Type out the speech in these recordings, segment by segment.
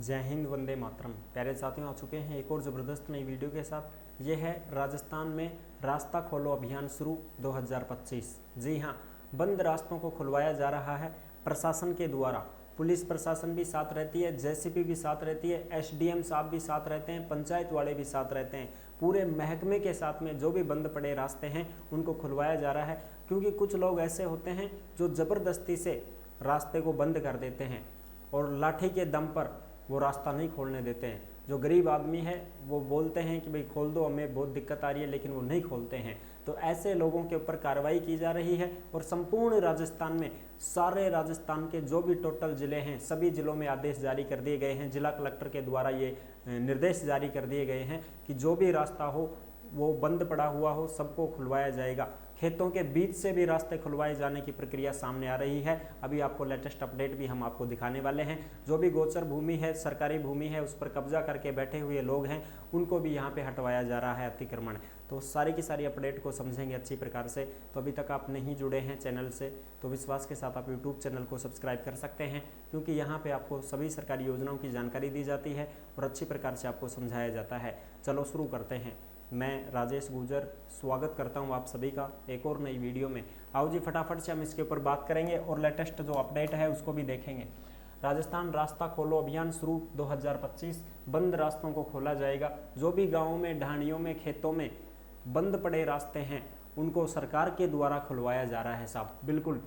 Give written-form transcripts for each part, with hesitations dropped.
जय हिंद, वंदे मातरम। प्यारे साथियों, आ चुके हैं एक और ज़बरदस्त नई वीडियो के साथ। ये है राजस्थान में रास्ता खोलो अभियान शुरू 2025। जी हाँ, बंद रास्तों को खुलवाया जा रहा है प्रशासन के द्वारा। पुलिस प्रशासन भी साथ रहती है, जेसीपी भी साथ रहती है, एसडीएम साहब भी साथ रहते हैं, पंचायत वाले भी साथ रहते हैं। पूरे महकमे के साथ में जो भी बंद पड़े रास्ते हैं उनको खुलवाया जा रहा है, क्योंकि कुछ लोग ऐसे होते हैं जो ज़बरदस्ती से रास्ते को बंद कर देते हैं और लाठी के दम पर वो रास्ता नहीं खोलने देते हैं। जो गरीब आदमी है वो बोलते हैं कि भाई खोल दो, हमें बहुत दिक्कत आ रही है, लेकिन वो नहीं खोलते हैं। तो ऐसे लोगों के ऊपर कार्रवाई की जा रही है और संपूर्ण राजस्थान में, सारे राजस्थान के जो भी टोटल ज़िले हैं, सभी ज़िलों में आदेश जारी कर दिए गए हैं। जिला कलेक्टर के द्वारा ये निर्देश जारी कर दिए गए हैं कि जो भी रास्ता हो वो बंद पड़ा हुआ हो, सबको खुलवाया जाएगा। खेतों के बीच से भी रास्ते खुलवाए जाने की प्रक्रिया सामने आ रही है। अभी आपको लेटेस्ट अपडेट भी हम आपको दिखाने वाले हैं। जो भी गोचर भूमि है, सरकारी भूमि है, उस पर कब्जा करके बैठे हुए लोग हैं, उनको भी यहाँ पे हटवाया जा रहा है अतिक्रमण। तो सारी की सारी अपडेट को समझेंगे अच्छी प्रकार से। तो अभी तक आप नहीं जुड़े हैं चैनल से तो विश्वास के साथ आप यूट्यूब चैनल को सब्सक्राइब कर सकते हैं, क्योंकि यहाँ पे आपको सभी सरकारी योजनाओं की जानकारी दी जाती है और अच्छी प्रकार से आपको समझाया जाता है। चलो शुरू करते हैं। मैं राजेश गुर्जर स्वागत करता हूं आप सभी का एक और नई वीडियो में। आओ जी, फटाफट से हम इसके ऊपर बात करेंगे और लेटेस्ट जो अपडेट है उसको भी देखेंगे। राजस्थान रास्ता खोलो अभियान शुरू 2025। बंद रास्तों को खोला जाएगा। जो भी गाँवों में, ढाणियों में, खेतों में बंद पड़े रास्ते हैं उनको सरकार के द्वारा खुलवाया जा रहा है साहब। बिल्कुल,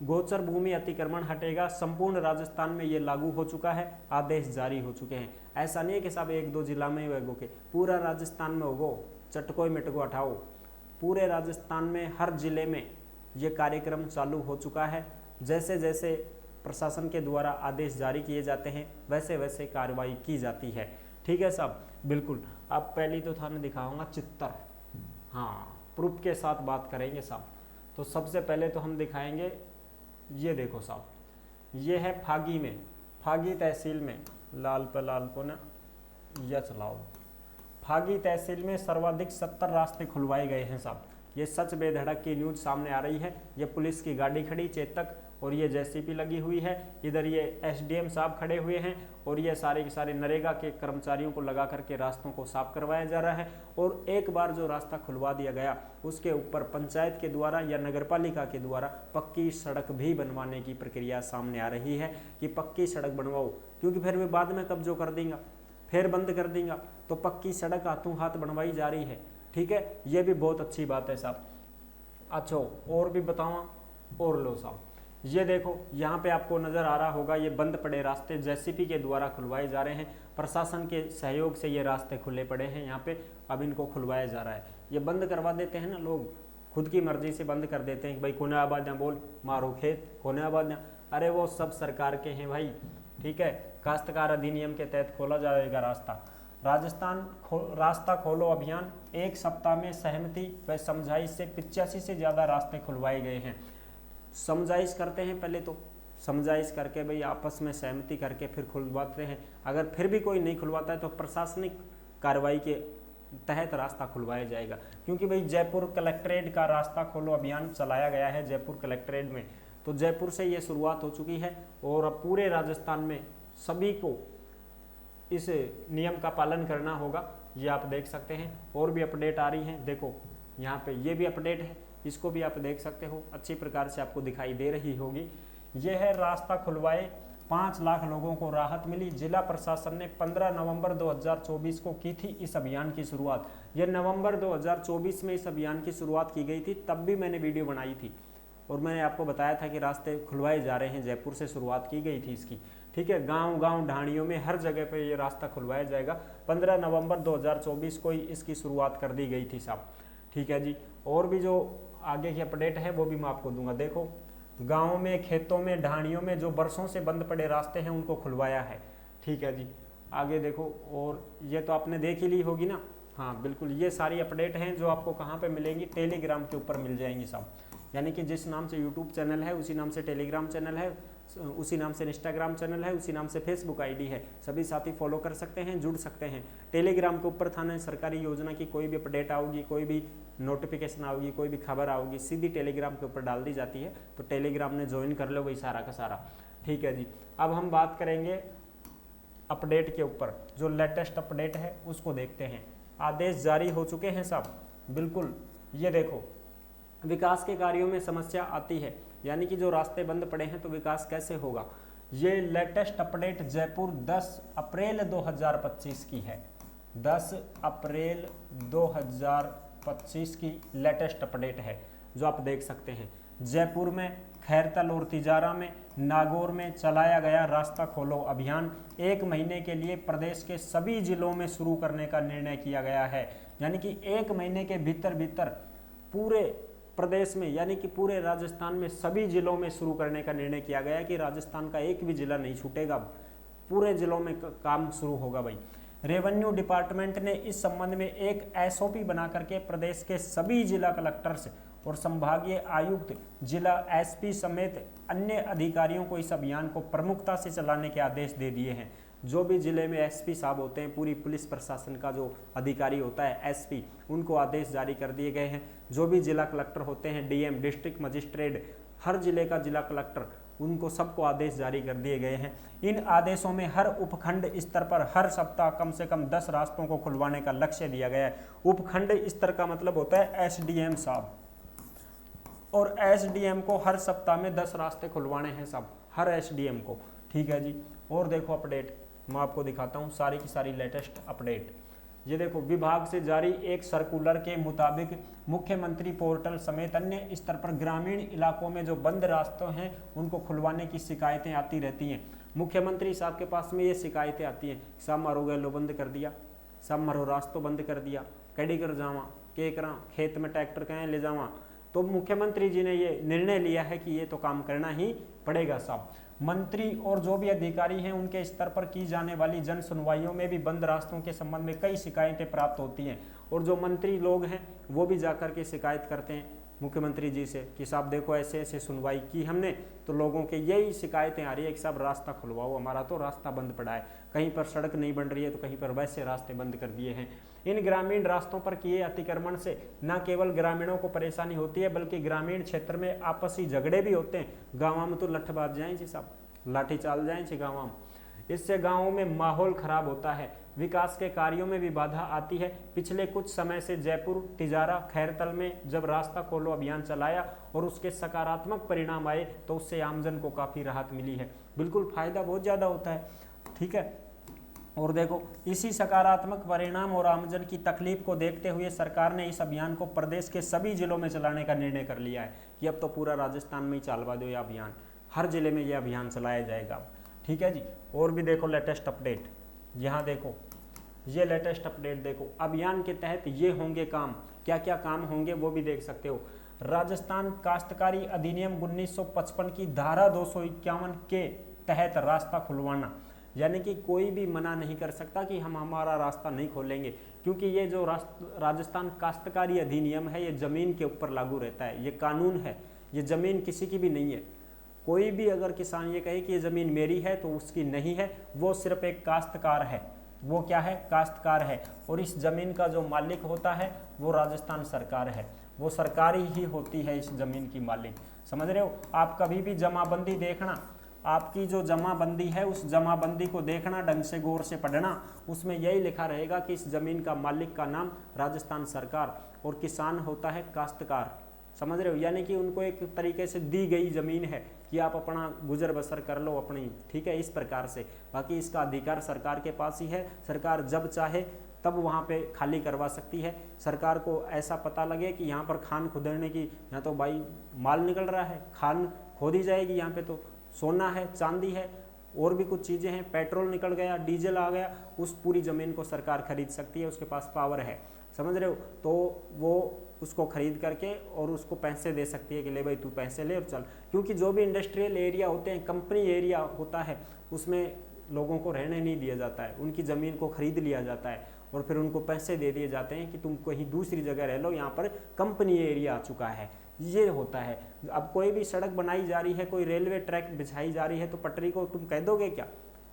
गोचर भूमि अतिक्रमण हटेगा। संपूर्ण राजस्थान में ये लागू हो चुका है, आदेश जारी हो चुके हैं। ऐसा नहीं है कि साहब एक दो जिला में होगो के, पूरा राजस्थान में होगो, चटको मिटको हटाओ। पूरे राजस्थान में हर जिले में ये कार्यक्रम चालू हो चुका है। जैसे जैसे प्रशासन के द्वारा आदेश जारी किए जाते हैं वैसे वैसे कार्रवाई की जाती है। ठीक है साहब, बिल्कुल। अब पहली तो थाने दिखाऊंगा चित्तर, हाँ, प्रूफ के साथ बात करेंगे साहब। तो सबसे पहले तो हम दिखाएंगे, ये देखो साहब, ये है फागी में, फागी तहसील में, लाल पे लाल को ना यह चलाओ। फागी तहसील में सर्वाधिक 70 रास्ते खुलवाए गए हैं साहब। ये सच बेधड़क की न्यूज सामने आ रही है। ये पुलिस की गाड़ी खड़ी चेतक और ये जेसीपी लगी हुई है। इधर ये एसडीएम साहब खड़े हुए हैं और ये सारे के सारे नरेगा के कर्मचारियों को लगा करके रास्तों को साफ करवाया जा रहा है। और एक बार जो रास्ता खुलवा दिया गया उसके ऊपर पंचायत के द्वारा या नगरपालिका के द्वारा पक्की सड़क भी बनवाने की प्रक्रिया सामने आ रही है कि पक्की सड़क बनवाओ, क्योंकि फिर वे बाद में कब्जो कर देंगे, फिर बंद कर देंगे। तो पक्की सड़क हाथों हाथ बनवाई जा रही है। ठीक है, ये भी बहुत अच्छी बात है साहब। अच्छा, और भी बताऊँ और लो साहब, ये देखो यहाँ पे आपको नज़र आ रहा होगा, ये बंद पड़े रास्ते जेसीपी के द्वारा खुलवाए जा रहे हैं। प्रशासन के सहयोग से ये रास्ते खुले पड़े हैं यहाँ पे, अब इनको खुलवाया जा रहा है। ये बंद करवा देते हैं ना लोग, खुद की मर्जी से बंद कर देते हैं कि भाई कोने आबादियाँ बोल मारो खेत, कोने आबादियाँ, अरे वो सब सरकार के हैं भाई। ठीक है, काश्तकार अधिनियम के तहत खोला जाएगा रास्ता। राजस्थान रास्ता खोलो अभियान, एक सप्ताह में सहमति व समझाइश से 85 से ज़्यादा रास्ते खुलवाए गए हैं। समझाइश करते हैं, पहले तो समझाइश करके भाई आपस में सहमति करके फिर खुलवाते हैं। अगर फिर भी कोई नहीं खुलवाता है तो प्रशासनिक कार्रवाई के तहत रास्ता खुलवाया जाएगा। क्योंकि भाई जयपुर कलेक्ट्रेट का रास्ता खोलो अभियान चलाया गया है जयपुर कलेक्ट्रेट में, तो जयपुर से ये शुरुआत हो चुकी है और अब पूरे राजस्थान में सभी को इस नियम का पालन करना होगा। ये आप देख सकते हैं। और भी अपडेट आ रही हैं, देखो यहाँ पे ये भी अपडेट है, इसको भी आप देख सकते हो, अच्छी प्रकार से आपको दिखाई दे रही होगी। यह है रास्ता खुलवाए, 5 लाख लोगों को राहत मिली। जिला प्रशासन ने 15 नवंबर 2024 को की थी इस अभियान की शुरुआत। यह नवंबर 2024 में इस अभियान की शुरुआत की गई थी, तब भी मैंने वीडियो बनाई थी और मैंने आपको बताया था कि रास्ते खुलवाए जा रहे हैं। जयपुर से शुरुआत की गई थी इसकी। ठीक है, गांव गांव ढाणियों में हर जगह पे ये रास्ता खुलवाया जाएगा। 15 नवंबर 2024 को ही इसकी शुरुआत कर दी गई थी साहब। ठीक है जी, और भी जो आगे की अपडेट है वो भी मैं आपको दूंगा। देखो, गाँव में, खेतों में, ढाणियों में जो बरसों से बंद पड़े रास्ते हैं उनको खुलवाया है। ठीक है जी, आगे देखो, और ये तो आपने देख ही ली होगी ना। हाँ बिल्कुल, ये सारी अपडेट हैं जो आपको कहाँ पे मिलेंगी, टेलीग्राम के ऊपर मिल जाएंगी साहब। यानी कि जिस नाम से यूट्यूब चैनल है उसी नाम से टेलीग्राम चैनल है, उसी नाम से इंस्टाग्राम चैनल है, उसी नाम से फेसबुक आईडी है। सभी साथी फॉलो कर सकते हैं, जुड़ सकते हैं। टेलीग्राम के ऊपर थाने सरकारी योजना की कोई भी अपडेट आओगी, कोई भी नोटिफिकेशन आओगी, कोई भी खबर आओगी, सीधी टेलीग्राम के ऊपर डाल दी जाती है। तो टेलीग्राम ने ज्वाइन कर लो भाई सारा का सारा। ठीक है जी, अब हम बात करेंगे अपडेट के ऊपर जो लेटेस्ट अपडेट है उसको देखते हैं। आदेश जारी हो चुके हैं साहब, बिल्कुल। ये देखो, विकास के कार्यों में समस्या आती है, यानी कि जो रास्ते बंद पड़े हैं तो विकास कैसे होगा। ये लेटेस्ट अपडेट जयपुर 10 अप्रैल 2025 की है, 10 अप्रैल 2025 की लेटेस्ट अपडेट है जो आप देख सकते हैं। जयपुर में, खैरतल और तिजारा में, नागौर में चलाया गया रास्ता खोलो अभियान 1 महीने के लिए प्रदेश के सभी जिलों में शुरू करने का निर्णय किया गया है। यानी कि 1 महीने के भीतर भीतर पूरे प्रदेश में, यानी कि पूरे राजस्थान में सभी जिलों में शुरू करने का निर्णय किया गया है कि राजस्थान का एक भी जिला नहीं छूटेगा, पूरे जिलों में काम शुरू होगा भाई। रेवेन्यू डिपार्टमेंट ने इस संबंध में एक एसओपी बना करके प्रदेश के सभी जिला कलेक्टर्स और संभागीय आयुक्त, जिला एसपी समेत अन्य अधिकारियों को इस अभियान को प्रमुखता से चलाने के आदेश दे दिए हैं। जो भी जिले में एसपी साहब होते हैं, पूरी पुलिस प्रशासन का जो अधिकारी होता है एसपी, उनको आदेश जारी कर दिए गए हैं। जो भी जिला कलेक्टर होते हैं, डीएम, डिस्ट्रिक्ट मजिस्ट्रेट, हर जिले का जिला कलेक्टर, उनको सबको आदेश जारी कर दिए गए हैं। इन आदेशों में हर उपखंड स्तर पर हर सप्ताह कम से कम 10 रास्तों को खुलवाने का लक्ष्य दिया गया है। उपखंड स्तर का मतलब होता है एसडीएम साहब, और एसडीएम को हर सप्ताह में 10 रास्ते खुलवाने हैं सब, हर एसडीएम को। ठीक है जी। और देखो अपडेट मैं आपको दिखाता हूँ, सारी की सारी लेटेस्ट अपडेट। ये देखो, विभाग से जारी एक सर्कुलर के मुताबिक मुख्यमंत्री पोर्टल समेत अन्य स्तर पर ग्रामीण इलाकों में जो बंद रास्ते हैं उनको खुलवाने की शिकायतें आती रहती हैं। मुख्यमंत्री साहब के पास में ये शिकायतें आती हैं, सब मारो गैलो बंद कर दिया, सब मारो रास्तों बंद कर दिया, कड़ी कर जावा, के करा, खेत में ट्रैक्टर कहें ले जावा। तो मुख्यमंत्री जी ने ये निर्णय लिया है कि ये तो काम करना ही पड़ेगा साहब। मंत्री और जो भी अधिकारी हैं उनके स्तर पर की जाने वाली जन सुनवाइयों में भी बंद रास्तों के संबंध में कई शिकायतें प्राप्त होती हैं, और जो मंत्री लोग हैं वो भी जाकर के शिकायत करते हैं मुख्यमंत्री जी से कि साहब देखो ऐसे ऐसे सुनवाई की हमने, तो लोगों के यही शिकायतें आ रही है कि साहब रास्ता खुलवाओ, हमारा तो रास्ता बंद पड़ा है, कहीं पर सड़क नहीं बन रही है तो कहीं पर वैसे रास्ते बंद कर दिए हैं। इन ग्रामीण रास्तों पर किए अतिक्रमण से न केवल ग्रामीणों को परेशानी होती है बल्कि ग्रामीण क्षेत्र में आपसी झगड़े भी होते हैं। गाँव में तो लठबाज जाए साहब, लाठी चाल जाए गाँव में, इससे गाँवों में माहौल खराब होता है, विकास के कार्यों में भी बाधा आती है। पिछले कुछ समय से जयपुर, तिजारा, खैरतल में जब रास्ता खोलो अभियान चलाया और उसके सकारात्मक परिणाम आए तो उससे आमजन को काफ़ी राहत मिली है। बिल्कुल फायदा बहुत ज़्यादा होता है। ठीक है। और देखो, इसी सकारात्मक परिणाम और आमजन की तकलीफ को देखते हुए सरकार ने इस अभियान को प्रदेश के सभी जिलों में चलाने का निर्णय कर लिया है कि अब तो पूरा राजस्थान में ही चलवा दो यह अभियान, हर जिले में यह अभियान चलाया जाएगा। ठीक है जी। और भी देखो लेटेस्ट अपडेट, यहाँ देखो ये लेटेस्ट अपडेट देखो, अभियान के तहत ये होंगे काम, क्या क्या काम होंगे वो भी देख सकते हो। राजस्थान काश्तकारी अधिनियम 1955 की धारा 251 के तहत रास्ता खुलवाना, यानी कि कोई भी मना नहीं कर सकता कि हम हमारा रास्ता नहीं खोलेंगे, क्योंकि ये जो राजस्थान काश्तकारी अधिनियम है ये ज़मीन के ऊपर लागू रहता है, ये कानून है, ये ज़मीन किसी की भी नहीं है। कोई भी अगर किसान ये कहे कि ये ज़मीन मेरी है तो उसकी नहीं है, वो सिर्फ एक काश्तकार है। वो क्या है? काश्तकार है। और इस ज़मीन का जो मालिक होता है वो राजस्थान सरकार है, वो सरकार ही होती है इस ज़मीन की मालिक। समझ रहे हो? आप कभी भी जमाबंदी देखना, आपकी जो जमाबंदी है उस जमाबंदी को देखना, ढंग से गौर से पढ़ना, उसमें यही लिखा रहेगा कि इस ज़मीन का मालिक का नाम राजस्थान सरकार और किसान होता है काश्तकार। समझ रहे हो? यानी कि उनको एक तरीके से दी गई ज़मीन है कि आप अपना गुजर बसर कर लो अपनी। ठीक है, इस प्रकार से। बाकी इसका अधिकार सरकार के पास ही है, सरकार जब चाहे तब वहाँ पे खाली करवा सकती है। सरकार को ऐसा पता लगे कि यहाँ पर खान खुदाने की, यहाँ तो भाई माल निकल रहा है, खान खोदी जाएगी, यहाँ पे तो सोना है, चांदी है, और भी कुछ चीज़ें हैं, पेट्रोल निकल गया, डीजल आ गया, उस पूरी ज़मीन को सरकार खरीद सकती है, उसके पास पावर है। समझ रहे हो? तो वो उसको खरीद करके और उसको पैसे दे सकती है कि ले भाई तू पैसे ले और चल। क्योंकि जो भी इंडस्ट्रियल एरिया होते हैं, कंपनी एरिया होता है, उसमें लोगों को रहने नहीं दिया जाता है, उनकी ज़मीन को खरीद लिया जाता है और फिर उनको पैसे दे दिए जाते हैं कि तुम कहीं दूसरी जगह रह लो, यहाँ पर कंपनी एरिया आ चुका है। ये होता है। अब कोई भी सड़क बनाई जा रही है, कोई रेलवे ट्रैक बिछाई जा रही है, तो पटरी को तुम कह दोगे क्या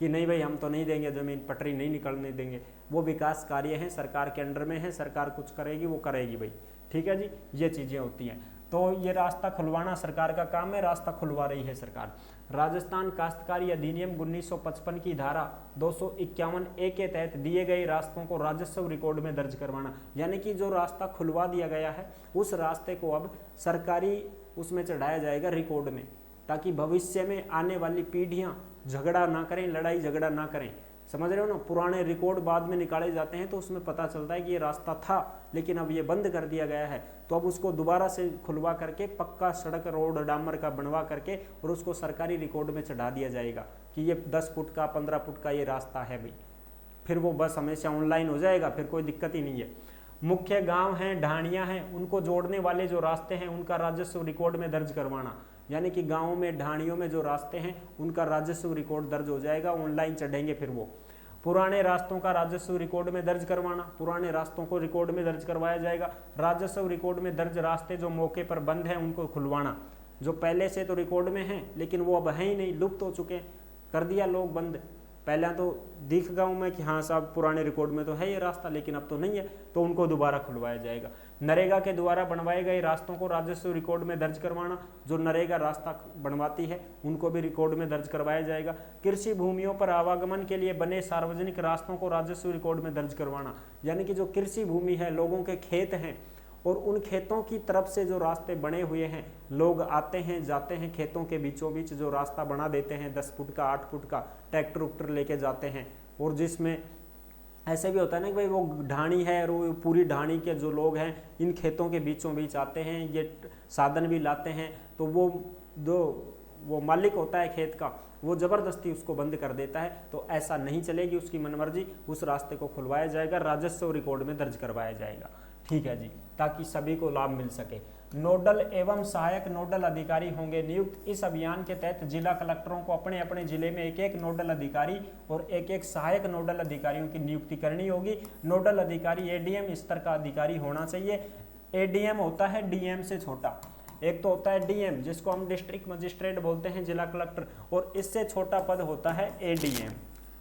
कि नहीं भाई हम तो नहीं देंगे ज़मीन, पटरी नहीं निकलने देंगे? वो विकास कार्य हैं, सरकार के अंडर में है, सरकार कुछ करेगी वो करेगी भाई। ठीक है जी, ये चीज़ें होती हैं। तो ये रास्ता खुलवाना सरकार का काम है, रास्ता खुलवा रही है सरकार। राजस्थान काश्तकारी अधिनियम 1955 की धारा 251A के तहत दिए गए रास्तों को राजस्व रिकॉर्ड में दर्ज करवाना, यानी कि जो रास्ता खुलवा दिया गया है उस रास्ते को अब सरकारी उसमें चढ़ाया जाएगा रिकॉर्ड में, ताकि भविष्य में आने वाली पीढ़ियां झगड़ा ना करें, लड़ाई झगड़ा ना करें। समझ रहे हो ना, पुराने रिकॉर्ड बाद में निकाले जाते हैं तो उसमें पता चलता है कि ये रास्ता था लेकिन अब ये बंद कर दिया गया है, तो अब उसको दोबारा से खुलवा करके पक्का सड़क रोड डामर का बनवा करके और उसको सरकारी रिकॉर्ड में चढ़ा दिया जाएगा कि ये 10 फुट का 15 फुट का ये रास्ता है भाई। फिर वो बस हमेशा ऑनलाइन हो जाएगा, फिर कोई दिक्कत ही नहीं है। मुख्य गांव हैं, ढाणियां हैं, उनको जोड़ने वाले जो रास्ते हैं उनका राजस्व रिकॉर्ड में दर्ज करवाना, यानी कि गाँव में ढाणियों में जो रास्ते हैं उनका राजस्व रिकॉर्ड दर्ज हो जाएगा, ऑनलाइन चढ़ेंगे फिर वो। पुराने रास्तों का राजस्व रिकॉर्ड में दर्ज करवाना, पुराने रास्तों को रिकॉर्ड में दर्ज करवाया जाएगा। राजस्व रिकॉर्ड में दर्ज रास्ते जो मौके पर बंद हैं उनको खुलवाना, जो पहले से तो रिकॉर्ड में हैं लेकिन वो अब है ही नहीं, लुप्त हो चुके हैं, कर दिया लोग बंद। पहले तो दिख गाँव में कि हाँ साहब पुराने रिकॉर्ड में तो है ये रास्ता लेकिन अब तो नहीं है, तो उनको दोबारा खुलवाया जाएगा। नरेगा के द्वारा बनवाए गए रास्तों को राजस्व रिकॉर्ड में दर्ज करवाना, जो नरेगा रास्ता बनवाती है उनको भी रिकॉर्ड में दर्ज करवाया जाएगा। कृषि भूमियों पर आवागमन के लिए बने सार्वजनिक रास्तों को राजस्व रिकॉर्ड में दर्ज करवाना, यानी कि जो कृषि भूमि है, लोगों के खेत हैं और उन खेतों की तरफ से जो रास्ते बने हुए हैं, लोग आते हैं जाते हैं, खेतों के बीचों बीच जो रास्ता बना देते हैं 10 फुट का 8 फुट का, ट्रैक्टर उक्टर लेके जाते हैं। और जिसमें ऐसे भी होता है ना कि भाई वो ढाणी है और वो पूरी ढाणी के जो लोग हैं इन खेतों के बीचों बीच आते हैं, ये साधन भी लाते हैं, तो वो मालिक होता है खेत का, वो ज़बरदस्ती उसको बंद कर देता है। तो ऐसा नहीं चलेगी, उसकी मनमर्जी, उस रास्ते को खुलवाया जाएगा, राजस्व रिकॉर्ड में दर्ज करवाया जाएगा। ठीक है जी, ताकि सभी को लाभ मिल सके। नोडल एवं सहायक नोडल अधिकारी होंगे नियुक्त। इस अभियान के तहत जिला कलेक्टरों को अपने अपने जिले में एक एक नोडल अधिकारी और एक एक सहायक नोडल अधिकारियों की नियुक्ति करनी होगी। नोडल अधिकारी एडीएम स्तर का अधिकारी होना चाहिए। एडीएम होता है डीएम से छोटा, एक तो होता है डीएम जिसको हम डिस्ट्रिक्ट मजिस्ट्रेट बोलते हैं, जिला कलेक्टर, और इससे छोटा पद होता है एडीएम।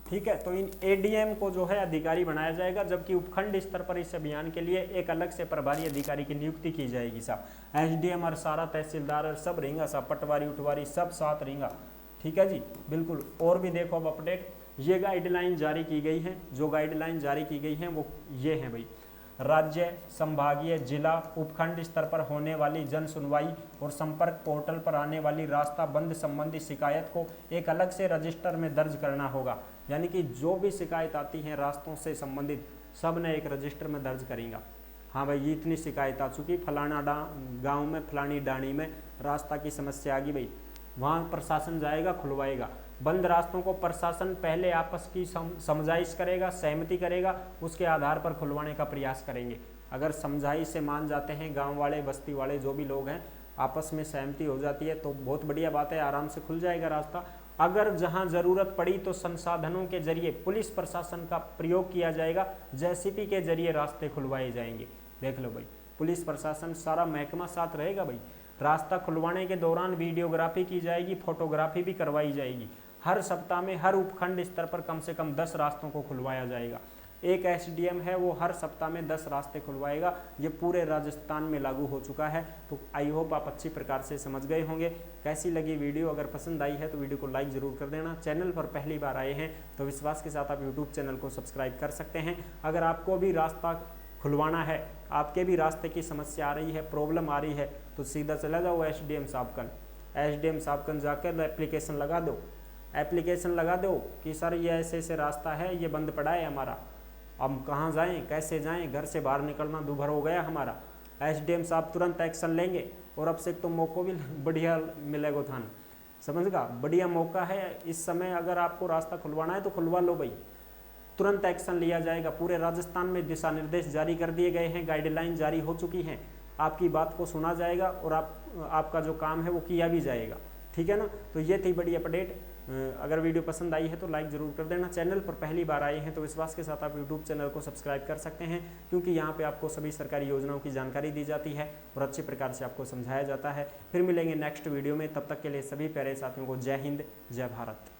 ठीक है, तो इन एडीएम को जो है अधिकारी बनाया जाएगा, जबकि उपखंड स्तर पर इस अभियान के लिए एक अलग से प्रभारी अधिकारी की नियुक्ति की जाएगी साहब। एसडीएम और सारा तहसीलदार और सब रहेंगे साहब, पटवारी उठवारी सब साथ रहेंगे। ठीक है जी, बिल्कुल। और भी देखो अब अपडेट, ये गाइडलाइन जारी की गई है, जो गाइडलाइन जारी की गई है वो ये है भाई, राज्य, संभागीय, जिला, उपखंड स्तर पर होने वाली जन सुनवाई और संपर्क पोर्टल पर आने वाली रास्ता बंद संबंधी शिकायत को एक अलग से रजिस्टर में दर्ज करना होगा। यानी कि जो भी शिकायत आती है रास्तों से संबंधित, सब ने एक रजिस्टर में दर्ज करेंगे। हाँ भाई, ये इतनी शिकायत आ चुकी, फलाना गांव में फलानी डाणी में रास्ता की समस्या आ गई भाई, वहाँ प्रशासन जाएगा, खुलवाएगा। बंद रास्तों को प्रशासन पहले आपस की समझाइश करेगा, सहमति करेगा, उसके आधार पर खुलवाने का प्रयास करेंगे। अगर समझाइश से मान जाते हैं गांव वाले, बस्ती वाले, जो भी लोग हैं, आपस में सहमति हो जाती है तो बहुत बढ़िया बात है, आराम से खुल जाएगा रास्ता। अगर जहां ज़रूरत पड़ी तो संसाधनों के जरिए पुलिस प्रशासन का प्रयोग किया जाएगा, जेसीबी के जरिए रास्ते खुलवाए जाएंगे। देख लो भाई, पुलिस प्रशासन सारा महकमा साथ रहेगा भाई। रास्ता खुलवाने के दौरान वीडियोग्राफी की जाएगी, फोटोग्राफी भी करवाई जाएगी। हर सप्ताह में हर उपखंड स्तर पर कम से कम 10 रास्तों को खुलवाया जाएगा। एक एसडीएम है वो हर सप्ताह में 10 रास्ते खुलवाएगा। ये पूरे राजस्थान में लागू हो चुका है। तो आई होप आप अच्छी प्रकार से समझ गए होंगे। कैसी लगी वीडियो? अगर पसंद आई है तो वीडियो को लाइक ज़रूर कर देना। चैनल पर पहली बार आए हैं तो विश्वास के साथ आप यूट्यूब चैनल को सब्सक्राइब कर सकते हैं। अगर आपको भी रास्ता खुलवाना है, आपके भी रास्ते की समस्या आ रही है, प्रॉब्लम आ रही है, तो सीधा चला जाओ एसडीएम साहब कन जाकर एप्लीकेशन लगा दो। एप्लीकेशन लगा दो कि सर ये ऐसे ऐसे रास्ता है, ये बंद पड़ा है हमारा, हम कहाँ जाएं, कैसे जाएं, घर से बाहर निकलना दूभर हो गया हमारा। एसडीएम साहब तुरंत एक्शन लेंगे और अब से तो मौका भी बढ़िया मिलेगा थान, समझगा, बढ़िया मौका है इस समय। अगर आपको रास्ता खुलवाना है तो खुलवा लो भाई, तुरंत एक्शन लिया जाएगा। पूरे राजस्थान में दिशा निर्देश जारी कर दिए गए हैं, गाइडलाइन जारी हो चुकी हैं, आपकी बात को सुना जाएगा और आपका जो काम है वो किया भी जाएगा। ठीक है ना। तो ये थी बड़ी अपडेट। अगर वीडियो पसंद आई है तो लाइक ज़रूर कर देना। चैनल पर पहली बार आए हैं तो विश्वास के साथ आप यूट्यूब चैनल को सब्सक्राइब कर सकते हैं, क्योंकि यहाँ पे आपको सभी सरकारी योजनाओं की जानकारी दी जाती है और अच्छे प्रकार से आपको समझाया जाता है। फिर मिलेंगे नेक्स्ट वीडियो में, तब तक के लिए सभी प्यारे साथियों को जय हिंद, जय भारत।